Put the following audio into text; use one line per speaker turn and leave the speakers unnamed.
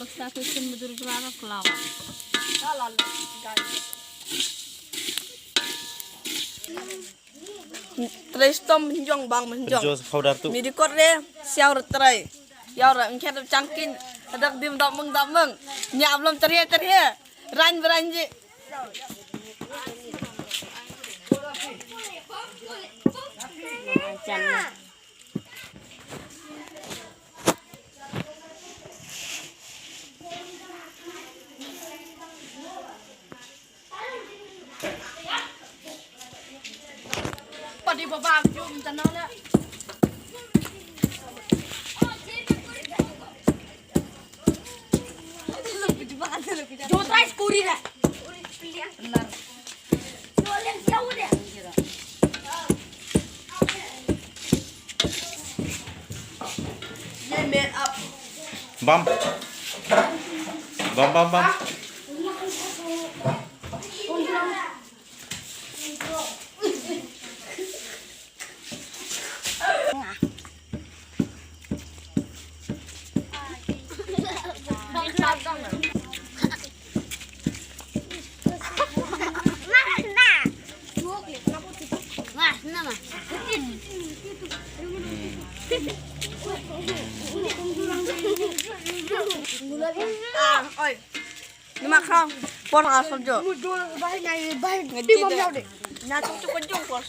basta kisim mudur jwara kulawa.
Trestom menjong bang menjong.
Penjos khawdar tu.
Mi record le siaur trai. Yaur engket cangkin adak dim dak meng. Nya belum terhe. Ran beranji. Padi baba jum tanana. Jo try skuri dah. Benar. Boleh jauh deh. Ye made up.
Bam. Bam.
Oi. Ni makan. Por asal jo.
Baik. Di mau deh.
Nya cukup jong por